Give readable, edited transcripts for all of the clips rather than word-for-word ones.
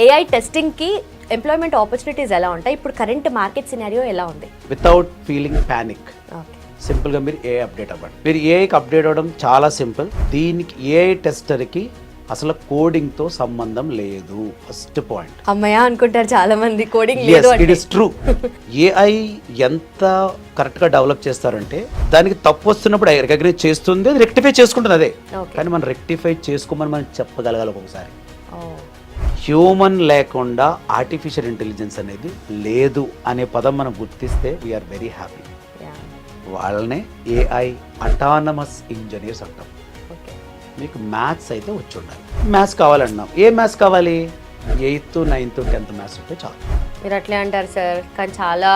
AI టెస్టింగ్కి employment opportunities ఎలా ఉంటాయి? ఇప్పుడు కరెంట్ మార్కెట్ సినారియో ఎలా ఉంది? వితౌట్ ఫీలింగ్ ప్యానిక్ ఓకే, సింపుల్గా మీరు ఏఐ అప్డేట్ అవ్వండి. మీరు ఏఐకి అప్డేట్ అవ్వడం చాలా సింపుల్. దీనికి ఏఐ టెస్టర్కి అసలు కోడింగ్తో సంబంధం లేదు. First point. అమ్మయ్య అనుకుంటారు చాలా మంది, కోడింగ్ లేదు ఇట్ ఇస్ ట్రూ. ఏఐ ఎంత కరెక్ట్గా డెవలప్ చేస్తారంటే దానికి తప్పు వస్తున్నప్పుడు రికగ్నైజ్ చేస్తుంది, అది రెక్టిఫై చేసుకుంటుంది అదే. కానీ మనం రెక్టిఫై చేసుకోమని మనం చెప్పగలగాలి ఒక్కొక్కసారి. హ్యూమన్ లేకుండా ఆర్టిఫిషియల్ ఇంటెలిజెన్స్ అనేది లేదు అనే పదం మనం గుర్తిస్తే వీఆర్ వెరీ హ్యాపీ. వాళ్ళనే ఏఐ అటానమస్ ఇంజనీర్స్ అంటాం. మీకు మ్యాథ్స్ అయితే వచ్చి ఉండాలి. మ్యాథ్స్ కావాలన్నాం. ఏ మ్యాథ్స్ కావాలి? 8th 9th 10th మ్యాథ్స్ ఉంటే చాలు. మీరు అట్లే అంటారు సార్, కానీ చాలా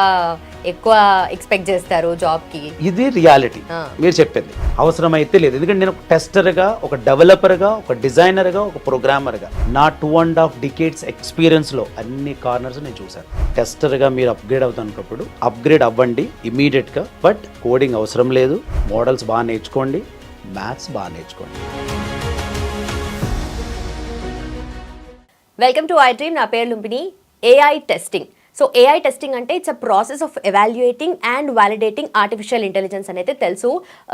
ఎక్కువ ఎక్స్పెక్ట్ చేస్తారు జాబ్కి. ఇది రియాలిటీ. మీరు చెప్పింది అవసరమైతే లేదు. ఎందుకంటే నేను ఒక టెస్టర్గా, ఒక డెవలపర్గా, ఒక డిజైనర్గా, ఒక ప్రోగ్రామర్గా నా 2.5 decades ఎక్స్పీరియన్స్లో అన్ని కార్నర్స్ నేను చూశాను. టెస్టర్గా మీరు అప్గ్రేడ్ అవుతున్నప్పుడు అప్గ్రేడ్ అవ్వండి ఇమీడియట్గా. బట్ కోడింగ్ అవసరం లేదు. మోడల్స్ బాగా నేర్చుకోండి, మ్యాథ్స్ బాగా నేర్చుకోండి. Welcome to I dream. నా పేరు Lumbini. AI testing. So AI testing అంటే it's a process of evaluating and validating artificial intelligence అనేది తెలుసు.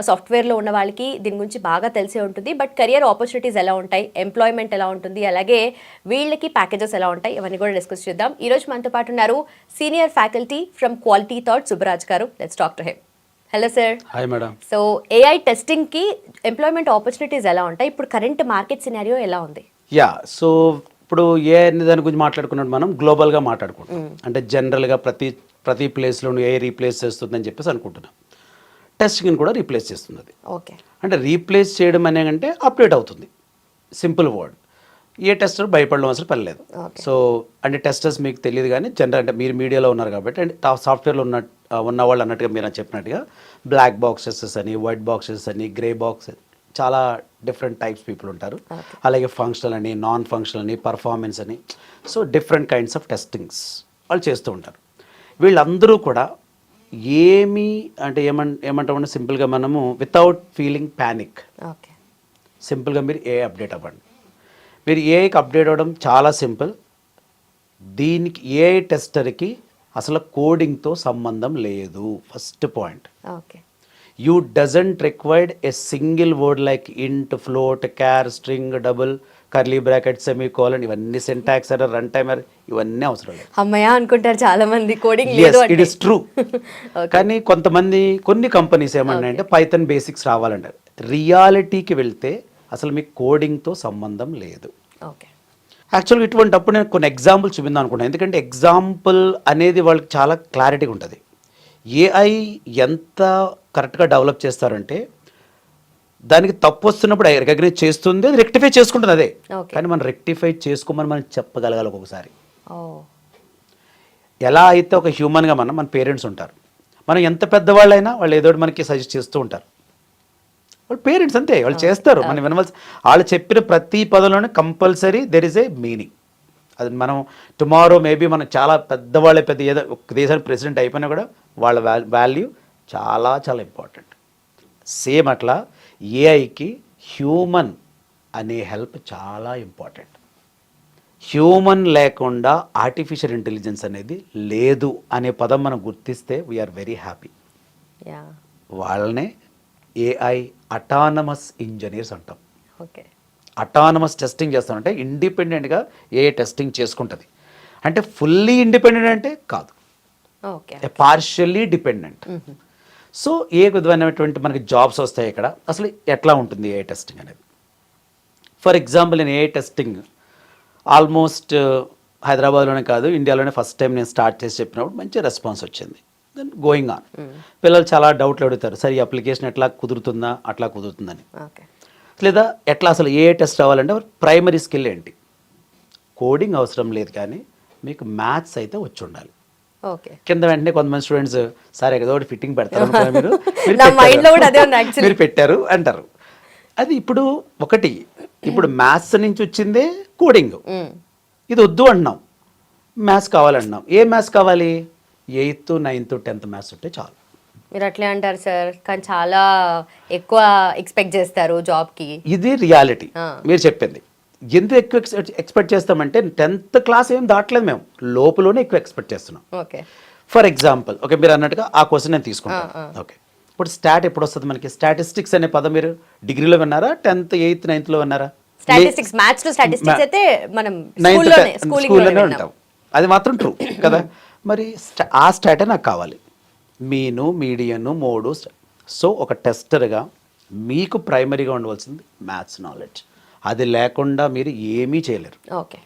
సాఫ్ట్వేర్లో ఉన్న వాళ్ళకి దీని గురించి బాగా తెలిసే ఉంటుంది. బట్ కెరియర్ ఆపర్చునిటీస్ ఎలా ఉంటాయి, ఎంప్లాయ్మెంట్ ఎలా ఉంటుంది, అలాగే వీళ్ళకి ప్యాకేజెస్ ఎలా ఉంటాయి, ఇవన్నీ కూడా డిస్కస్ చేద్దాం. ఈరోజు మనతో పాటు ఉన్నారు senior faculty from Quality Thought Subbaraj garu. Let's talk to him. Hello sir. Hi madam. So AI టెస్టింగ్కి ఎంప్లాయ్మెంట్ ఆపర్చునిటీస్ ఎలా ఉంటాయి? ఇప్పుడు కరెంట్ మార్కెట్ సినారియో ఎలా ఉంది? యా, సో ఇప్పుడు ఏ దాని గురించి మాట్లాడుకున్నట్టు మనం గ్లోబల్గా మాట్లాడుకుంటాం. అంటే జనరల్గా ప్రతి ప్లేస్లోనూ ఏ రీప్లేస్ చేస్తుందని చెప్పేసి అనుకుంటున్నాం. టెస్టింగ్ని కూడా రీప్లేస్ చేస్తుంది అది. ఓకే, అంటే రీప్లేస్ చేయడం అనేకంటే అప్డేట్ అవుతుంది. Simple word. ఏ టెస్టర్ భయపడడం అసలు పని లేదు. సో అంటే టెస్టర్స్ మీకు తెలియదు, కానీ జనరల్ అంటే మీరు మీడియాలో ఉన్నారు కాబట్టి, అంటే సాఫ్ట్వేర్లో ఉన్న వాళ్ళు అన్నట్టుగా మీరు చెప్పినట్టుగా బ్లాక్ బాక్సెస్ అని, వైట్ బాక్సెస్ అని, గ్రే బాక్స్, చాలా డిఫరెంట్ టైప్స్ పీపుల్ ఉంటారు. అలాగే ఫంక్షనల్ అని, నాన్ ఫంక్షనల్ అని, పర్ఫార్మెన్స్ అని, so different kinds of testings వాళ్ళు చేస్తూ ఉంటారు. వీళ్ళందరూ కూడా ఏమంటామంటే సింపుల్గా మనము వితౌట్ ఫీలింగ్ ప్యానిక్, ఓకే, సింపుల్గా మీరు ఏఐ అప్డేట్ అవ్వండి. మీరు ఏఐకి అప్డేట్ అవ్వడం చాలా సింపుల్. దీనికి ఏఐ టెస్టర్కి అసలు కోడింగ్తో సంబంధం లేదు. First point. Okay, you doesn't require a single word like int, float, char, string, double, curly bracket, semicolon, ఇవన్నీ syntax error, run time error, ఇవన్నీ అవసరం లేదు. అమ్మయ్య అనుకుంటారు చాలా మంది, కోడింగ్ లేదు అంటే. It is true. కానీ కొన్ని కంపెనీస్ ఏమన్నాయంటే పైథాన్ బేసిక్స్ రావాలంటారు. రియాలిటీకి వెళ్తే అసలు మీకు కోడింగ్తో సంబంధం లేదు. ఓకే, యాక్చువల్గా ఇటువంటిప్పుడు నేను కొన్ని ఎగ్జాంపుల్ చూపిందాం అనుకుంటాను. ఎందుకంటే ఎగ్జాంపుల్ అనేది వాళ్ళకి చాలా క్లారిటీగా ఉంటుంది. ఏఐ ఎంత కరెక్ట్గా డెవలప్ చేస్తారంటే దానికి తప్పు వస్తున్నప్పుడు రికగ్నైజ్ చేస్తుంది, అది రెక్టిఫై చేసుకుంటుంది అదే. కానీ మనం రెక్టిఫై చేసుకోమని మనం చెప్పగలగాలి ఒక్కొక్కసారి. ఎలా అయితే ఒక హ్యూమన్గా మన పేరెంట్స్ ఉంటారు. మనం ఎంత పెద్దవాళ్ళైనా వాళ్ళు ఏదో మనకి సజెస్ట్ చేస్తూ ఉంటారు. వాళ్ళు పేరెంట్స్ అంతే, వాళ్ళు చేస్తారు. మనం వినవలసి, వాళ్ళు చెప్పిన ప్రతి పదంలోనే compulsory there is a meaning. అది మనం టుమారో మేబీ మనం చాలా పెద్దవాళ్ళే, ఏదో ఒక దేశానికి ప్రెసిడెంట్ అయిపోయినా కూడా వాళ్ళ వాల్యూ చాలా చాలా ఇంపార్టెంట్. సేమ్ అట్లా ఏఐకి హ్యూమన్ అనే హెల్ప్ చాలా ఇంపార్టెంట్. హ్యూమన్ లేకుండా ఆర్టిఫిషియల్ ఇంటెలిజెన్స్ అనేది లేదు అనే పదం మనం గుర్తిస్తే వీఆర్ వెరీ హ్యాపీ. వాళ్ళనే ఏఐ అటానమస్ ఇంజనీర్స్ అంటాం. ఓకే, అటానమస్ టెస్టింగ్ చేస్తామంటే ఇండిపెండెంట్గా ఏ టెస్టింగ్ చేసుకుంటుంది. అంటే ఫుల్లీ ఇండిపెండెంట్ అంటే కాదు, పార్షియల్లీ డిపెండెంట్. సో ఏ విధమైనటువంటి మనకి జాబ్స్ వస్తాయి ఇక్కడ. అసలు ఎట్లా ఉంటుంది ఏ టెస్టింగ్ అనేది? ఫర్ ఎగ్జాంపుల్, నేను ఏ టెస్టింగ్ ఆల్మోస్ట్ హైదరాబాద్లోనే కాదు ఇండియాలోనే ఫస్ట్ టైం నేను స్టార్ట్ చేసి చెప్పినప్పుడు మంచి రెస్పాన్స్ వచ్చింది. దెన్ గోయింగ్ ఆన్, పిల్లలు చాలా డౌట్లు అడుగుతారు, సరే ఈ అప్లికేషన్ ఎట్లా కుదురుతుందా, అట్లా కుదురుతుందని. లేదా ఎట్లా అసలు ఏ టెస్ట్ అవ్వాలంటే ప్రైమరీ స్కిల్ ఏంటి? కోడింగ్ అవసరం లేదు, కానీ మీకు మ్యాథ్స్ అయితే వచ్చి ఉండాలి. కింద వెంటనే కొంతమంది స్టూడెంట్స్ సరే ఏదో ఒకటి ఫిట్టింగ్ పెడతారు, మీరు పెట్టారు అంటారు. అది ఇప్పుడు మ్యాథ్స్ నుంచి వచ్చిందే కోడింగ్. ఇది వద్దు అంటున్నాం, మ్యాథ్స్ కావాలంటున్నాం. ఏ మ్యాథ్స్ కావాలి? 8th 9th 10th మ్యాథ్స్ ఉంటే చాలు. మీరు అట్లే అంటారు సార్, కానీ చాలా ఎక్కువ ఎక్స్పెక్ట్ చేస్తారు జాబ్కి. ఇది రియాలిటీ. మీరు చెప్పింది ఎందుకు ఎక్కువ ఎక్స్పెక్ట్ చేస్తామంటే 10th క్లాస్ ఏం దాటలేదు మేము, లోపలనే ఎక్కువ ఎక్స్పెక్ట్ చేస్తున్నాం. ఓకే. ఫర్ ఎగ్జాంపుల్, ఓకే, మీరు అన్నట్టుగా ఆ క్వశ్చన్ నేను తీసుకుంటాను. ఓకే, ఇప్పుడు స్టాట్ ఎప్పుడు వస్తుంది మనకి? స్టాటిస్టిక్స్ అనే పదం మీరు డిగ్రీలో విన్నారా, 10th 8th 9thలో విన్నారా? స్టాటిస్టిక్స్, మ్యాథ్స్ టు స్టాటిస్టిక్స్ అయితే మనం 9th స్కూలింగ్ స్కూల్లోనే ఉంటాం, అది మాత్రం ట్రూ కదా. మరి ఆ స్టాటే నాకు కావాలి, మీను మీడియను మోడు. సో ఒక టెస్టర్గా మీకు ప్రైమరీగా ఉండవలసింది మ్యాథ్స్ నాలెడ్జ్. అది లేకుండా మీరు ఏమీ చేయలేరు. ఓకే.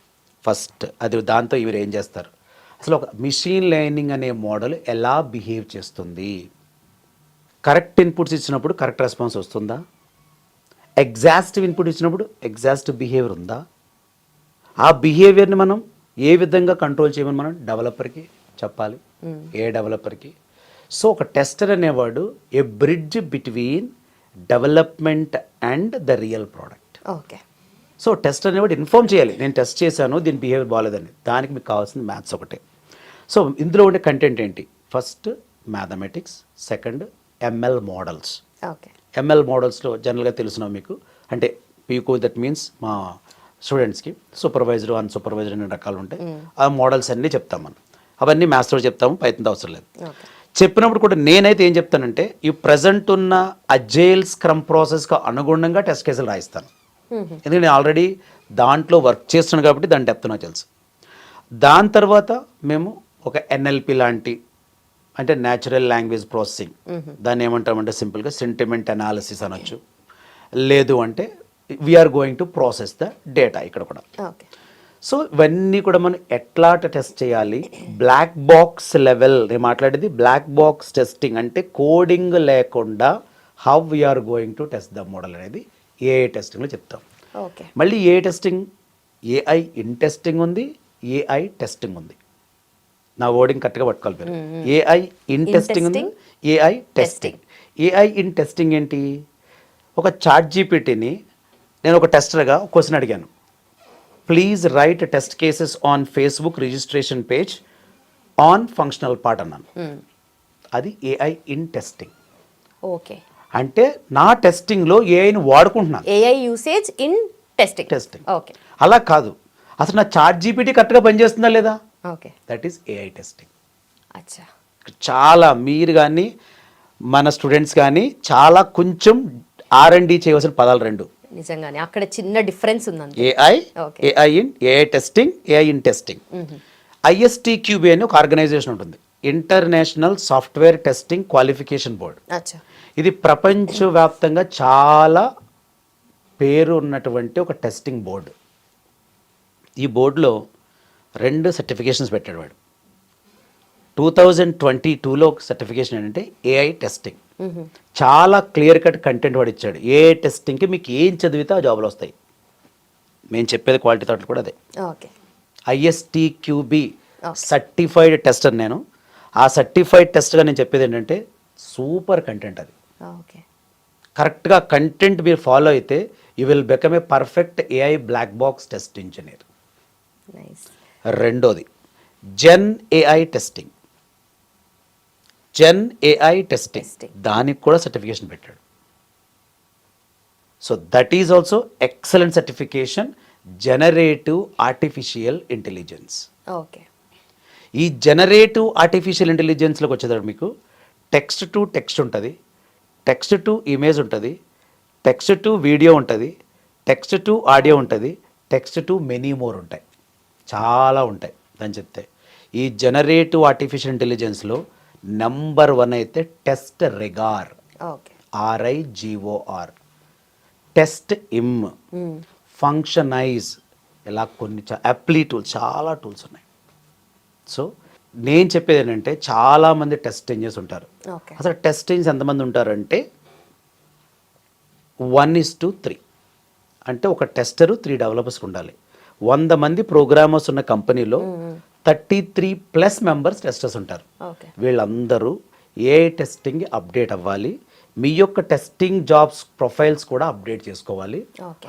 ఫస్ట్ అది, దాంతో మీరు ఏం చేస్తారు, అసలు ఒక మిషన్ లెర్నింగ్ అనే మోడల్ ఎలా బిహేవ్ చేస్తుంది, కరెక్ట్ ఇన్పుట్స్ ఇచ్చినప్పుడు కరెక్ట్ రెస్పాన్స్ వస్తుందా, ఎగ్జాస్టివ్ ఇన్పుట్ ఇచ్చినప్పుడు ఎగ్జాస్టివ్ బిహేవియర్ ఉందా, ఆ బిహేవియర్ని మనం ఏ విధంగా కంట్రోల్ చేయమని మనం డెవలపర్కి చెప్పాలి, ఏ డెవలపర్కి. సో ఒక టెస్టర్ అనేవాడు a bridge between development and the real product. Okay. So test అనేవాడు ఇన్ఫార్మ్ చేయాలి, నేను టెస్ట్ చేశాను దీని బిహేవియర్ బాగాలేదని. దానికి మీకు కావాల్సింది మ్యాథ్స్ ఒకటే. సో ఇందులో ఉండే కంటెంట్ ఏంటి? First mathematics, second ML models. Okay. ML మోడల్స్లో జనరల్గా తెలుసునా మీకు, అంటే పీకో దట్ మీన్స్ మా స్టూడెంట్స్కి సూపర్వైజర్ అన్సూపర్వైజర్ అనే రకాలు ఉంటాయి. ఆ మోడల్స్ అన్నీ చెప్తాం మనం, అవన్నీ మ్యాథ్స్లో చెప్తాము, పైథాన్తో అవసరం లేదు. చెప్పినప్పుడు కూడా నేనైతే ఏం చెప్తానంటే, ఈ ప్రజెంట్ ఉన్న అజైల్ స్క్రమ్ ప్రాసెస్కి అనుగుణంగా టెస్ట్ కేసులు రాయిస్తాను. ఎందుకంటే నేను ఆల్రెడీ దాంట్లో వర్క్ చేస్తున్నాను కాబట్టి దాని డెప్త్ నాకు తెలుసు. దాని తర్వాత మేము ఒక ఎన్ఎల్పి లాంటి, అంటే న్యాచురల్ లాంగ్వేజ్ ప్రాసెసింగ్, దాన్ని ఏమంటామంటే సింపుల్గా సెంటిమెంట్ అనాలిసిస్ అనొచ్చు. లేదు అంటే we're going to process the data ఇక్కడ కూడా. ఓకే. సో ఇవన్నీ కూడా మనం ఎట్లా టెస్ట్ చేయాలి, బ్లాక్ బాక్స్ లెవెల్. నేను మాట్లాడేది బ్లాక్ బాక్స్ టెస్టింగ్, అంటే కోడింగ్ లేకుండా how we're going to test the model అనేది ఏఐ టెస్టింగ్లో చెప్తాం. ఓకే. మళ్ళీ ఏ టెస్టింగ్, ఏఐ ఇన్ టెస్టింగ్ ఉంది, ఏఐ టెస్టింగ్ ఉంది. నా వర్డింగ్ కరెక్ట్గా పట్టుకోవాలి మీరు. ఏఐ ఇన్ టెస్టింగ్ ఉంది, AI testing. AI in testing ఏంటి? ఒక చాట్ జీపీటీని నేను ఒక టెస్టర్గా క్వశ్చన్ అడిగాను, please write test cases on Facebook registration page on functional part అన్నాను. అది ఏఐ ఇన్ టెస్టింగ్. ఓకే. అంటే నా టెస్టింగ్లో ఏఐని వాడుకుంటున్నాను. AI usage in testing. Okay. అలా కాదు, అసలు నా చాట్ జీపీటీ కరెక్ట్గా పనిచేస్తుందా లేదా, okay, that is AI testing. అచ్చా. చాలా మీరు కానీ మన స్టూడెంట్స్ కానీ చాలా కొంచెం R&D చేయవలసిన పదాలు రెండు. నిజంగానే అక్కడ చిన్న డిఫరెన్స్ ఉంది. AI testing, AI in testing. ISTQB అని ఒక ఆర్గనైజేషన్ ఉంటుంది, international software testing qualification board. అచ్చా. ఇది ప్రపంచవ్యాప్తంగా చాలా పేరు ఉన్నటువంటి ఒక టెస్టింగ్ బోర్డు. ఈ బోర్డులో 2 సర్టిఫికేషన్స్ పెట్టాడు వాడు. 2022లో సర్టిఫికేషన్ ఏంటంటే ఏఐ టెస్టింగ్. చాలా క్లియర్ కట్ కంటెంట్ వాడు ఇచ్చాడు. ఏఐ టెస్టింగ్కి మీకు ఏం చదివితే ఆ జాబ్లు వస్తాయి. మేము చెప్పేది క్వాలిటీ థాట్లు కూడా అదే. ఓకే. ISTQB సర్టిఫైడ్ టెస్టర్ నేను. ఆ సర్టిఫైడ్ టెస్ట్గా నేను చెప్పేది ఏంటంటే సూపర్ కంటెంట్ అది. ఓకే. కరెక్ట్గా కంటెంట్ మీరు ఫాలో అయితే you will become a perfect AI black box test engineer. Nice. రెండోది gen AI testing. Gen AI testing, దానికి కూడా సర్టిఫికేషన్ పెట్టాడు. So that is also excellent certification, generative artificial intelligence. Okay. ఈ generative artificial ఇంటెలిజెన్స్లోకి వచ్చేదాడు మీకు text to text ఉంటుంది, text to image ఉంటుంది, టెక్స్ట్ టు వీడియో ఉంటుంది, టెక్స్ట్ టు ఆడియో ఉంటుంది, టెక్స్ట్ టు మెనీ మోర్ ఉంటాయి, చాలా ఉంటాయి అని చెప్తే. ఈ జనరేటివ్ ఆర్టిఫిషియల్ ఇంటెలిజెన్స్లో నెంబర్ 1 అయితే టెస్ట్ రిగార్. ఓకే. RIGOR, టెస్ట్ ఇమ్, ఫంక్షనైజ్, ఇలా కొన్ని అప్లీ టూల్స్, చాలా టూల్స్ ఉన్నాయి. సో నేను చెప్పేది ఏంటంటే చాలామంది టెస్ట్ ఇంజనీర్స్ ఉంటారు. అసలు టెస్ట్ ఇంజనీర్స్ ఎంతమంది ఉంటారంటే 1:3. అంటే ఒక టెస్టరు 3 డెవలపర్స్కి ఉండాలి. 100 మంది ప్రోగ్రామర్స్ ఉన్న కంపెనీలో 33+ మెంబర్స్ టెస్టర్స్ ఉంటారు. వీళ్ళందరూ ఏఐ టెస్టింగ్ అప్డేట్ అవ్వాలి. మీ యొక్క టెస్టింగ్ జాబ్స్ ప్రొఫైల్స్ కూడా అప్డేట్ చేసుకోవాలి.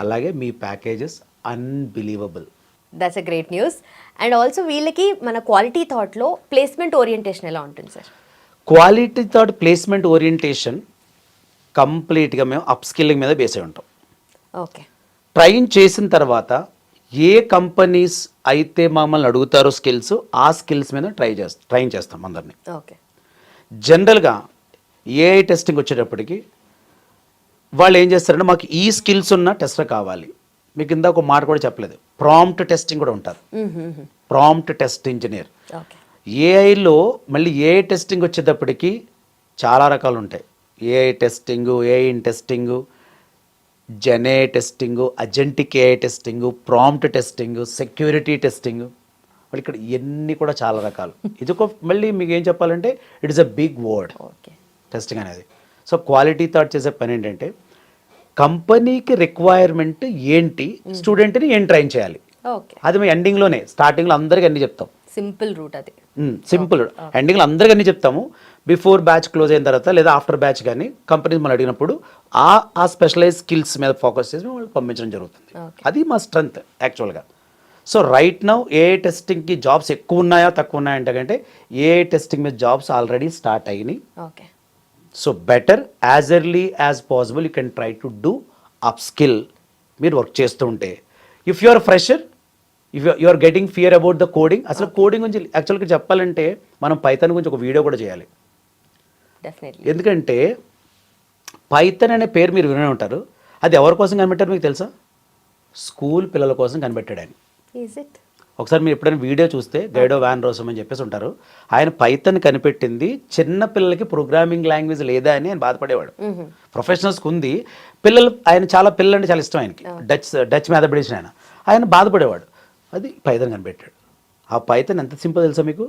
అలాగే మీ packages unbelievable. That's a great news. And also వీళ్ళకి మన క్వాలిటీ థాట్లో ప్లేస్మెంట్ ఓరియంటేషన్ ఎలా ఉంటుంది sir? Quality thought placement orientation కంప్లీట్గా మేము అప్ స్కిల్లింగ్ మీద బేస్ అయి ఉంటాం. ఓకే. ట్రైన్ చేసిన తర్వాత ఏ కంపెనీస్ అయితే మమ్మల్ని అడుగుతారో స్కిల్స్, ఆ స్కిల్స్ మీద ట్రైన్ చేస్తాం అందరినీ. ఓకే. జనరల్గా ఏఐ టెస్టింగ్ వచ్చేటప్పటికి వాళ్ళు ఏం చేస్తారంటే మాకు ఈ స్కిల్స్ ఉన్న టెస్టర్ కావాలి. మీకు ఇందాక ఒక మాట కూడా చెప్పలేదు, ప్రాంప్ట్ టెస్టింగ్ కూడా ఉంటారు, ప్రాంప్ట్ టెస్ట్ ఇంజనీర్. ఓకే. ఏఐలో మళ్ళీ ఏఐ టెస్టింగ్ వచ్చేటప్పటికి చాలా రకాలు ఉంటాయి. AI testing, AI testing, gen testing, agentic AI testing, prompt testing, security testing, మళ్ళీ ఇక్కడ ఇవన్నీ కూడా చాలా రకాలు. ఇది ఒక మళ్ళీ మీకు ఏం చెప్పాలంటే it is a big word okay. Testing అనేది. సో క్వాలిటీ థాట్ చేసే పని ఏంటంటే కంపెనీకి రిక్వైర్మెంట్ ఏంటి, స్టూడెంట్ని ఏం ట్రైన్ చేయాలి, ఓకే. అది మేము ఎండింగ్లోనే, స్టార్టింగ్లో అందరికీ అన్నీ చెప్తాం. సింపుల్ రూట్ అది. సింపుల్. ఎండింగ్లో అందరికీ అన్నీ చెప్తాము. బిఫోర్ బ్యాచ్ క్లోజ్ అయిన తర్వాత లేదా ఆఫ్టర్ బ్యాచ్ కానీ కంపెనీస్ మనం అడిగినప్పుడు ఆ స్పెషలైజ్ స్కిల్స్ మీద ఫోకస్ చేసి వాళ్ళకి పంపించడం జరుగుతుంది. అది మా స్ట్రెంగ్త్ యాక్చువల్గా. సో రైట్ నౌ ఏఐ టెస్టింగ్కి జాబ్స్ ఎక్కువ ఉన్నాయా తక్కువ ఉన్నాయా అంటే ఏఐ టెస్టింగ్ మీద జాబ్స్ ఆల్రెడీ స్టార్ట్ అయినాయి. Okay. So better as early as possible you can try to do upskill. మీరు వర్క్ చేస్తూ ఉంటే if you are fresher, if you are getting fear about the coding, అసలు coding గురించి యాక్చువల్గా చెప్పాలంటే మనం Python గురించి ఒక వీడియో కూడా చేయాలి. డెఫినెట్లీ. ఎందుకంటే పైథాన్ అనే పేరు మీరు వినే ఉంటారు, అది ఎవరి కోసం కనిపెట్టారు మీకు తెలుసా? స్కూల్ పిల్లల కోసం కనిపెట్టాడు ఆయన. Is it? ఒకసారి మీరు ఎప్పుడైనా వీడియో చూస్తే గైడో వ్యాన్ రోసమ్ అని చెప్పేసి ఉంటారు, ఆయన పైథాన్ కనిపెట్టింది చిన్న పిల్లలకి ప్రోగ్రామింగ్ లాంగ్వేజ్ లేదా అని ఆయన బాధపడేవాడు. ప్రొఫెషనల్స్కి ఉంది, ఆయన చాలా పిల్లలు అంటే చాలా ఇష్టం ఆయనకి, డచ్ మ్యాథమెటిషియన్ ఆయన బాధపడేవాడు. అది పైథాన్ కనిపెట్టాడు. ఆ పైథాన్ ఎంత సింపుల్ తెలుసా మీకు?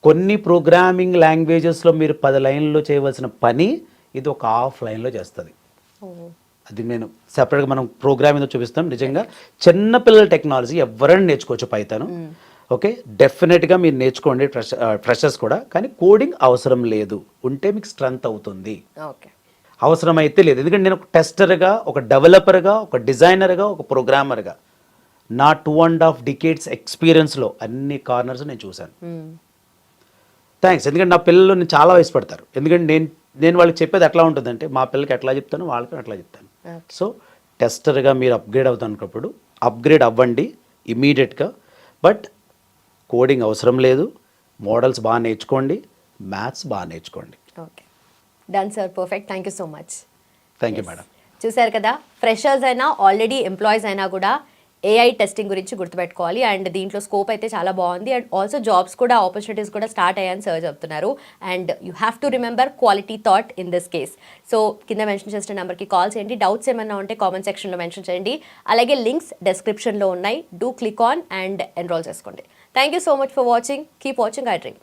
కొన్ని ప్రోగ్రామింగ్ లాంగ్వేజెస్లో మీరు 10 లైన్లో చేయవలసిన పని ఇది ఒక హాఫ్ లైన్లో చేస్తుంది. అది నేను సెపరేట్గా మనం ప్రోగ్రామింగ్ చూపిస్తాం. నిజంగా చిన్నపిల్లల టెక్నాలజీ ఎవరైనా నేర్చుకోవచ్చు పైథాన్. ఓకే, డెఫినెట్గా మీరు నేర్చుకోండి, ఫ్రెషర్స్ కూడా. కానీ కోడింగ్ అవసరం లేదు, ఉంటే మీకు స్ట్రెంత్ అవుతుంది. ఓకే. అవసరం అయితే లేదు. ఎందుకంటే నేను ఒక టెస్టర్గా, ఒక డెవలపర్గా, ఒక డిజైనర్గా, ఒక ప్రోగ్రామర్గా నా 2.5 decades ఎక్స్పీరియన్స్లో అన్ని కార్నర్స్ నేను చూశాను. థ్యాంక్స్. ఎందుకంటే నా పిల్లలు నేను చాలా ఇష్టపడతారు. ఎందుకంటే నేను వాళ్ళకి చెప్పేది ఎట్లా ఉంటుందంటే మా పిల్లలకి ఎట్లా చెప్తాను వాళ్ళకి అట్లా చెప్తాను. సో టెస్టర్గా మీరు అప్గ్రేడ్ అవుతానుకున్నప్పుడు అప్గ్రేడ్ అవ్వండి ఇమీడియట్గా. బట్ కోడింగ్ అవసరం లేదు, మోడల్స్ బాగా నేర్చుకోండి, మ్యాథ్స్ బాగా నేర్చుకోండి. Okay, done sir, perfect. Thank you so much. Thank you madam. చూశారు కదా, ఫ్రెషర్స్ అయినా ఆల్రెడీ ఎంప్లాయీస్ అయినా కూడా ఏఐ టెస్టింగ్ గురించి గుర్తుపెట్టుకోవాలి. అండ్ దీంట్లో స్కోప్ అయితే చాలా బాగుంది. అండ్ ఆల్సో జాబ్స్ కూడా, ఆపర్చునిటీస్ కూడా స్టార్ట్ అయ్యాయని సార్ చెప్తున్నారు. And you have to remember quality thought in this case. So కింద మెన్షన్ చేసిన నెంబర్కి కాల్ చేయండి. డౌట్స్ ఏమైనా ఉంటే కామెంట్ సెక్షన్లో మెన్షన్ చేయండి. అలాగే లింక్స్ డిస్క్రిప్షన్లో ఉన్నాయి. Do click on and enroll చేసుకోండి. Thank you so much for watching. Keep watching I dream.